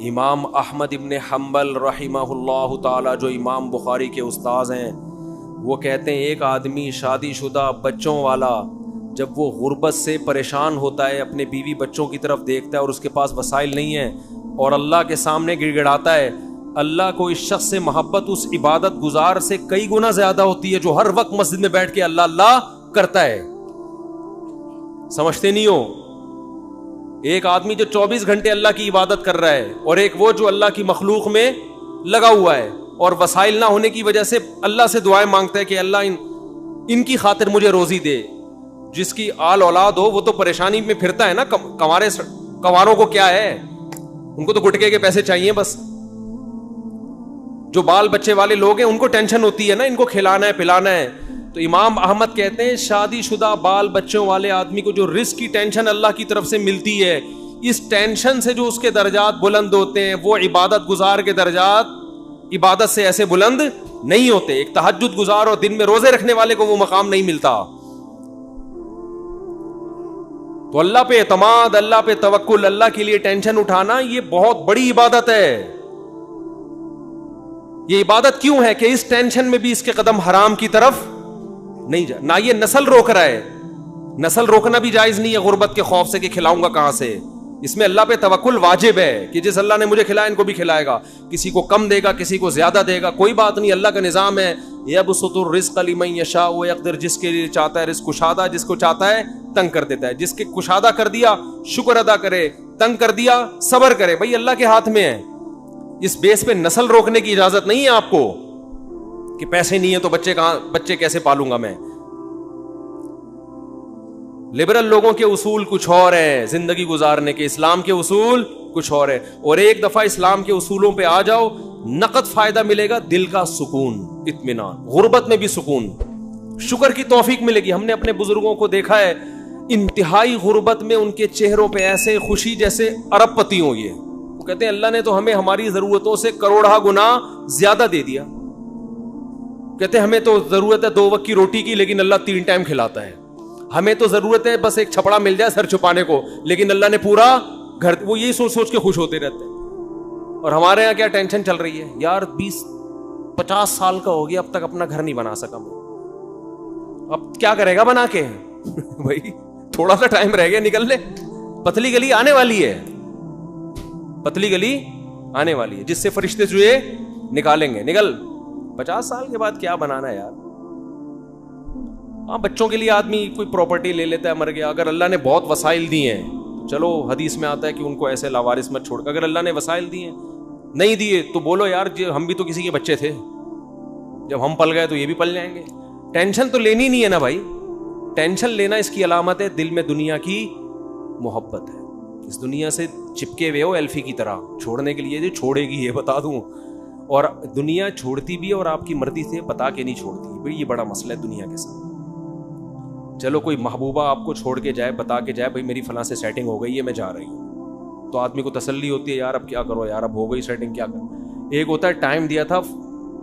امام احمد ابن حنبل رحمہ اللہ تعالی جو امام بخاری کے استاذ ہیں، وہ کہتے ہیں ایک آدمی شادی شدہ بچوں والا جب وہ غربت سے پریشان ہوتا ہے، اپنے بیوی بچوں کی طرف دیکھتا ہے اور اس کے پاس وسائل نہیں ہیں اور اللہ کے سامنے گڑ گڑاتا ہے، اللہ کو اس شخص سے محبت اس عبادت گزار سے کئی گنا زیادہ ہوتی ہے جو ہر وقت مسجد میں بیٹھ کے اللہ اللہ کرتا ہے. سمجھتے نہیں ہو؟ ایک آدمی جو 24 گھنٹے اللہ کی عبادت کر رہا ہے اور ایک وہ جو اللہ کی مخلوق میں لگا ہوا ہے اور وسائل نہ ہونے کی وجہ سے اللہ سے دعائیں مانگتا ہے کہ اللہ ان کی خاطر مجھے روزی دے. جس کی آل اولاد ہو وہ تو پریشانی میں پھرتا ہے نا. کنواروں کو کیا ہے، ان کو تو گٹکے کے پیسے چاہیے بس. جو بال بچے والے لوگ ہیں ان کو ٹینشن ہوتی ہے نا، ان کو کھلانا ہے پلانا ہے. تو امام احمد کہتے ہیں شادی شدہ بال بچوں والے آدمی کو جو رزق کی ٹینشن اللہ کی طرف سے ملتی ہے، اس ٹینشن سے جو اس کے درجات بلند ہوتے ہیں وہ عبادت گزار کے درجات عبادت سے ایسے بلند نہیں ہوتے. ایک تہجد گزار اور دن میں روزے رکھنے والے کو وہ مقام نہیں ملتا. تو اللہ پہ اعتماد، اللہ پہ توکل، اللہ کے لیے ٹینشن اٹھانا یہ بہت بڑی عبادت ہے. یہ عبادت کیوں ہے کہ اس ٹینشن میں بھی اس کے قدم حرام کی طرف نہیں جا. نہ یہ نسل روک رہا ہے، نسل روکنا بھی جائز نہیں ہے غربت کے خوف سے کہ کھلاؤں گا کہاں سے. اس میں اللہ پہ توکل واجب ہے کہ جس اللہ نے مجھے کھلایا ان کو بھی کھلائے گا. کسی کو کم دے گا، کسی کو زیادہ دے گا، کوئی بات نہیں. اللہ کا نظام ہے یبسط الرزق لمن یشاء ویقدر، جس کے لیے چاہتا ہے رزق کشادہ، جس کو چاہتا ہے تنگ کر دیتا ہے. جس کے کشادہ کر دیا شکر ادا کرے، تنگ کر دیا صبر کرے. بھائی اللہ کے ہاتھ میں ہے. اس بیس پہ نسل روکنے کی اجازت نہیں ہے آپ کو کہ پیسے نہیں ہیں تو بچے کیسے پالوں گا میں. لبرل لوگوں کے اصول کچھ اور ہیں زندگی گزارنے کے، اسلام کے اصول کچھ اور ہے. اور ایک دفعہ اسلام کے اصولوں پہ آ جاؤ، نقد فائدہ ملے گا، دل کا سکون، اطمینان، غربت میں بھی سکون، شکر کی توفیق ملے گی. ہم نے اپنے بزرگوں کو دیکھا ہے انتہائی غربت میں ان کے چہروں پہ ایسے خوشی جیسے ارب پتی ہوں. یہ وہ کہتے ہیں اللہ نے تو ہمیں ہماری ضرورتوں سے کروڑہ گنا زیادہ دے دیا. کہتے ہیں ہمیں تو ضرورت ہے 2 وقت کی روٹی کی لیکن اللہ 3 ٹائم کھلاتا ہے. ہمیں تو ضرورت ہے بس ایک چھپڑا مل جائے سر چھپانے کو لیکن اللہ نے پورا گھر. وہ یہی سوچ سوچ کے خوش ہوتے رہتے ہیں. اور ہمارے یہاں کیا ٹینشن چل رہی ہے یار، 20-50 سال کا ہو گیا اب تک اپنا گھر نہیں بنا سکا میں. اب کیا کرے گا بنا کے بھائی تھوڑا سا ٹائم رہ گیا، نکل لے. پتلی گلی آنے والی ہے، پتلی گلی آنے والی ہے جس سے فرشتے چوہے نکالیں گے. نکل 50 سال کے بعد کیا بنانا ہے یار. ہاں بچوں کے لیے آدمی کوئی پراپرٹی لے لیتا ہے، مر گیا. اگر اللہ نے بہت وسائل دی ہیں، چلو حدیث میں آتا ہے کہ ان کو ایسے لاوارث مت چھوڑ. اگر اللہ نے وسائل دیے نہیں دیے تو بولو یار ہم بھی تو کسی کے بچے تھے، جب ہم پل گئے تو یہ بھی پل جائیں گے. ٹینشن تو لینی نہیں ہے نا بھائی. ٹینشن لینا اس کی علامت ہے دل میں دنیا کی محبت ہے. اس دنیا سے چپکے ہوئے ہو ایلفی کی طرح. چھوڑنے کے لیے جو چھوڑے گی یہ بتا دوں، اور دنیا چھوڑتی بھی ہے اور آپ کی مرضی سے بتا کے نہیں چھوڑتی. بھائی یہ بڑا مسئلہ ہے دنیا کے ساتھ. چلو کوئی محبوبہ آپ کو چھوڑ کے جائے، بتا کے جائے بھائی میری فلاں سے سیٹنگ ہو گئی ہے میں جا رہی ہوں، تو آدمی کو تسلی ہوتی ہے یار اب کیا کرو یار، اب ہو گئی سیٹنگ کیا کرو. ایک ہوتا ہے ٹائم دیا تھا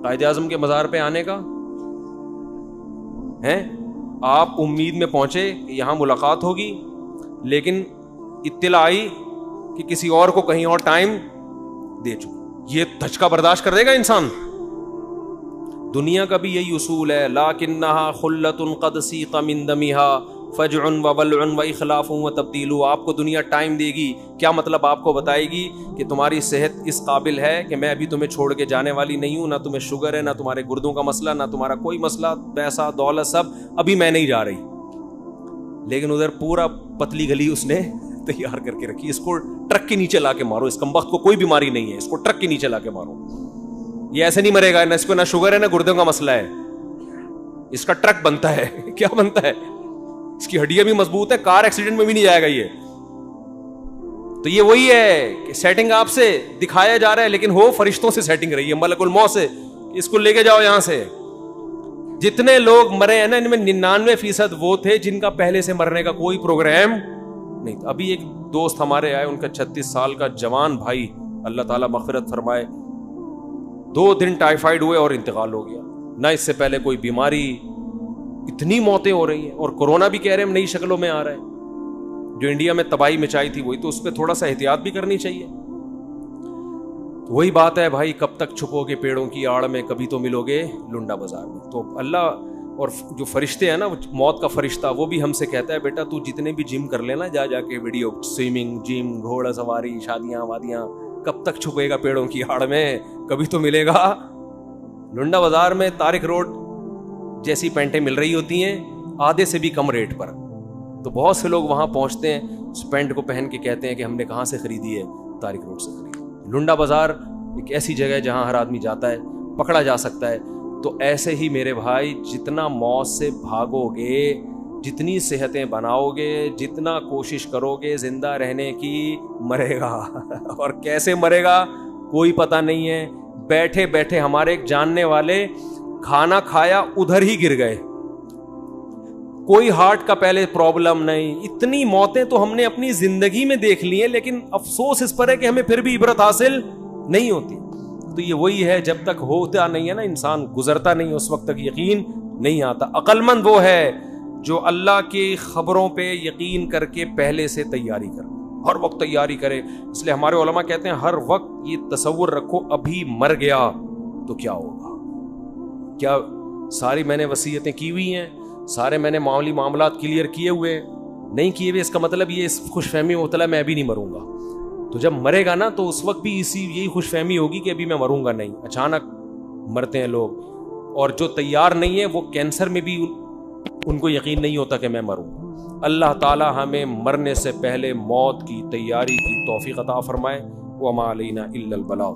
قائد اعظم کے مزار پہ آنے کا، ہیں آپ امید میں پہنچے کہ یہاں ملاقات ہوگی، لیکن اطلاع آئی کہ کسی اور کو کہیں اور ٹائم دے چکے. یہ دھچکا برداشت کر دے گا انسان؟ دنیا کا بھی یہی اصول ہے، لاکنھا خلۃ قد سیق من دمھا فجع وولع واخلاف وتبدیل. آپ کو دنیا ٹائم دے گی. کیا مطلب؟ آپ کو بتائے گی کہ تمہاری صحت اس قابل ہے کہ میں ابھی تمہیں چھوڑ کے جانے والی نہیں ہوں، نہ تمہیں شوگر ہے، نہ تمہارے گردوں کا مسئلہ، نہ تمہارا کوئی مسئلہ، پیسہ دولت سب ابھی میں نہیں جا رہی. لیکن ادھر پورا پتلی گلی اس نے تیار کر کے رکھی. اس کو ٹرک کے نیچے لا کے مارو، اس کمبخت کو کوئی بیماری نہیں ہے، اس کو ٹرک کے نیچے لا کے مارو. یہ ایسے نہیں مرے گا، نہ اس کو نہ شوگر ہے نہ گردوں کا مسئلہ ہے، اس کا ٹرک بنتا ہے. کیا بنتا ہے؟ اس کی ہڈیاں بھی مضبوط ہے، کار ایکسیڈنٹ میں بھی نہیں جائے گا یہ. تو یہ وہی ہے کہ سیٹنگ آپ سے دکھایا جا رہا ہے لیکن ہو فرشتوں سے سیٹنگ رہی ہے، ملک الموت سے. اس کو لے کے جاؤ یہاں سے. جتنے لوگ مرے ہیں نا ان میں 99% وہ تھے جن کا پہلے سے مرنے کا کوئی پروگرام نہیں تھا. ابھی ایک دوست ہمارے آئے، ان کا 36 سال کا جوان بھائی، اللہ تعالیٰ مغفرت فرمائے، 2 دن ٹائیفائڈ ہوئے اور انتقال ہو گیا. نہ اس سے پہلے کوئی بیماری. اتنی موتیں ہو رہی ہیں، اور کورونا بھی کہہ رہے ہیں نئی شکلوں میں آ رہا ہے. جو انڈیا میں تباہی مچائی تھی وہی تو، اس پہ تھوڑا سا احتیاط بھی کرنی چاہیے. وہی بات ہے بھائی, کب تک چھپو گے پیڑوں کی آڑ میں, کبھی تو ملو گے لنڈا بازار میں. تو اللہ اور جو فرشتے ہیں نا, موت کا فرشتہ, وہ بھی ہم سے کہتا ہے بیٹا تو جتنے بھی جم کر لینا, جا کے ویڈیو, سوئمنگ, جم, گھوڑا سواری, شادیاں وادیاں, کب تک چھپے گا پیڑوں کی آڑ میں, کبھی تو ملے گا لنڈا بازار میں. طارق روڈ جیسی پینٹیں مل رہی ہوتی ہیں آدھے سے بھی کم ریٹ پر, تو بہت سے لوگ وہاں پہنچتے ہیں, اس پینٹ کو پہن کے کہتے ہیں کہ ہم نے کہاں سے خریدی ہے, طارق روڈ سے خریدی. لنڈا بازار ایک ایسی جگہ ہے جہاں ہر آدمی جاتا ہے, پکڑا جا سکتا ہے. تو ایسے ہی میرے بھائی, جتنا موت سے بھاگو گے, جتنی صحتیں بناؤ گے, جتنا کوشش کرو گے زندہ رہنے کی, مرے گا. اور کیسے مرے گا کوئی پتہ نہیں ہے. بیٹھے بیٹھے ہمارے ایک جاننے والے کھانا کھایا ادھر ہی گر گئے, کوئی ہارٹ کا پہلے پرابلم نہیں. اتنی موتیں تو ہم نے اپنی زندگی میں دیکھ لی ہیں, لیکن افسوس اس پر ہے کہ ہمیں پھر بھی عبرت حاصل نہیں ہوتی. تو یہ وہی ہے, جب تک ہوتا نہیں ہے نا انسان, گزرتا نہیں, اس وقت تک یقین نہیں آتا. عقل مند وہ ہے جو اللہ کی خبروں پہ یقین کر کے پہلے سے تیاری کرے, ہر وقت تیاری کرے. اس لیے ہمارے علماء کہتے ہیں ہر وقت یہ تصور رکھو, ابھی مر گیا تو کیا ہوگا. کیا ساری میں نے وصیتیں کی ہوئی ہیں, سارے میں نے معاملات کلیئر کیے ہوئے, نہیں کیے ہوئے, اس کا مطلب یہ خوش فہمی ہوتا ہے میں ابھی نہیں مروں گا. تو جب مرے گا نا تو اس وقت بھی یہی خوش فہمی ہوگی کہ ابھی میں مروں گا نہیں. اچانک مرتے ہیں لوگ, اور جو تیار نہیں ہے وہ کینسر میں بھی ان کو یقین نہیں ہوتا کہ میں مروں. اللہ تعالی ہمیں مرنے سے پہلے موت کی تیاری کی توفیق عطا فرمائے. وما علینا الا البلاغ.